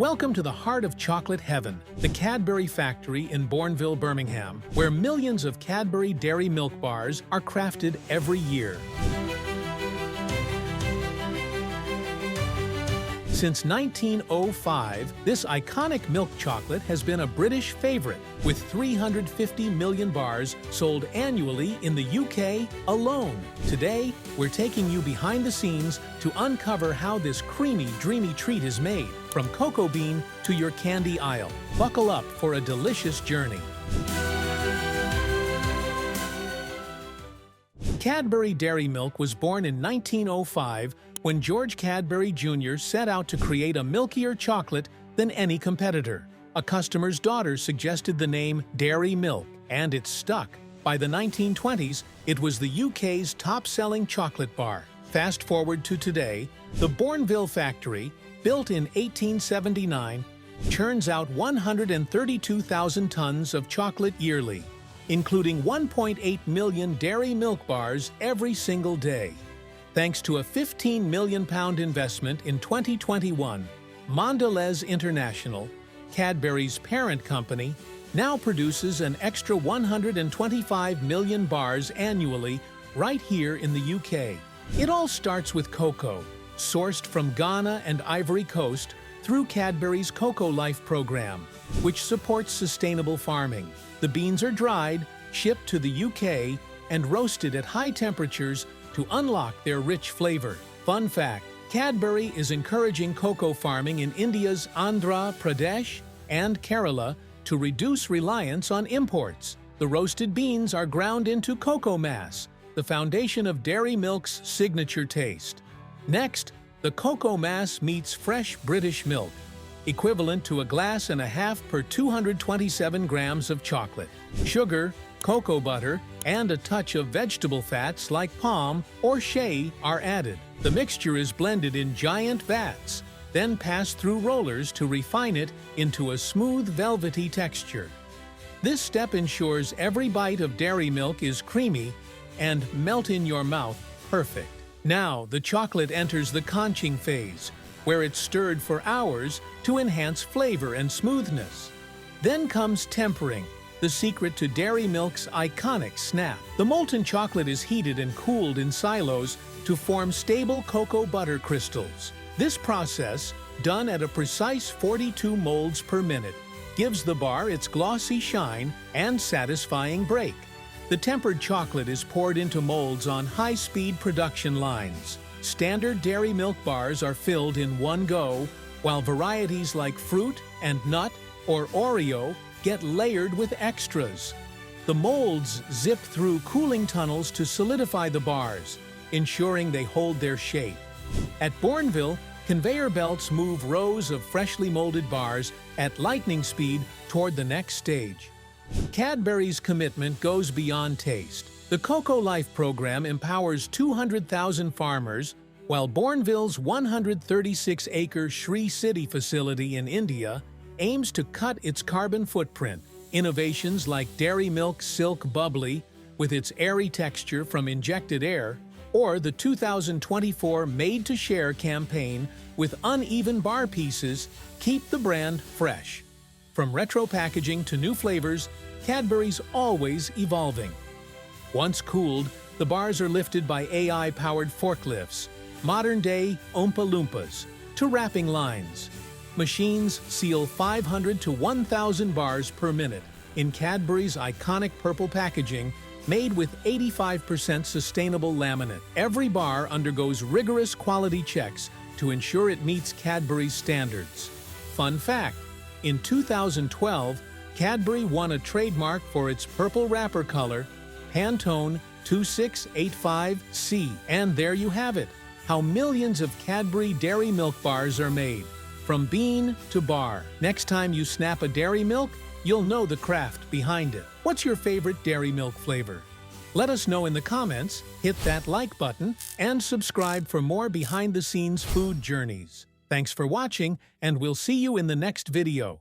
Welcome to the heart of chocolate heaven, the Cadbury factory in Bournville, Birmingham, where millions of Cadbury dairy milk bars are crafted every year. Since 1905, this iconic milk chocolate has been a British favorite, with 350 million bars sold annually in the UK alone. Today, we're taking you behind the scenes to uncover how this creamy, dreamy treat is made, from cocoa bean to your candy aisle. Buckle up for a delicious journey. Cadbury Dairy Milk was born in 1905 when George Cadbury Jr. set out to create a milkier chocolate than any competitor. A customer's daughter suggested the name Dairy Milk, and it stuck. By the 1920s, it was the UK's top-selling chocolate bar. Fast forward to today, the Bournville factory, built in 1879, churns out 132,000 tons of chocolate yearly, including 1.8 million dairy milk bars every single day. Thanks to a £15 million investment in 2021, Mondelez International, Cadbury's parent company, now produces an extra 125 million bars annually right here in the UK. It all starts with cocoa, sourced from Ghana and Ivory Coast through Cadbury's Cocoa Life program, which supports sustainable farming. The beans are dried, shipped to the UK, and roasted at high temperatures to unlock their rich flavor. Fun fact, Cadbury is encouraging cocoa farming in India's Andhra Pradesh and Kerala to reduce reliance on imports. The roasted beans are ground into cocoa mass, the foundation of Dairy Milk's signature taste. Next, the cocoa mass meets fresh British milk, equivalent to a glass and a half per 227 grams of chocolate. Sugar, cocoa butter, and a touch of vegetable fats like palm or shea are added. The mixture is blended in giant vats, then passed through rollers to refine it into a smooth, velvety texture. This step ensures every bite of dairy milk is creamy and melt in your mouth perfect. Now, the chocolate enters the conching phase, where it's stirred for hours to enhance flavor and smoothness. Then comes tempering, the secret to Dairy Milk's iconic snap. The molten chocolate is heated and cooled in silos to form stable cocoa butter crystals. This process, done at a precise 42 molds per minute, gives the bar its glossy shine and satisfying break. The tempered chocolate is poured into molds on high-speed production lines. Standard dairy milk bars are filled in one go, while varieties like fruit and nut or Oreo get layered with extras. The molds zip through cooling tunnels to solidify the bars, ensuring they hold their shape. At Bournville, conveyor belts move rows of freshly molded bars at lightning speed toward the next stage. Cadbury's commitment goes beyond taste. The Cocoa Life program empowers 200,000 farmers, while Bournville's 136-acre Sri City facility in India aims to cut its carbon footprint. Innovations like Dairy Milk Silk Bubbly, with its airy texture from injected air, or the 2024 Made to Share campaign with uneven bar pieces, keep the brand fresh. From retro packaging to new flavors, Cadbury's always evolving. Once cooled, the bars are lifted by AI-powered forklifts, modern-day Oompa Loompas, to wrapping lines. Machines seal 500 to 1,000 bars per minute in Cadbury's iconic purple packaging, made with 85% sustainable laminate. Every bar undergoes rigorous quality checks to ensure it meets Cadbury's standards. Fun fact, in 2012, Cadbury won a trademark for its purple wrapper color, Pantone 2685C. And there you have it, how millions of Cadbury dairy milk bars are made, from bean to bar. Next time you snap a dairy milk, you'll know the craft behind it. What's your favorite dairy milk flavor? Let us know in the comments, hit that like button, and subscribe for more behind-the-scenes food journeys. Thanks for watching, and we'll see you in the next video.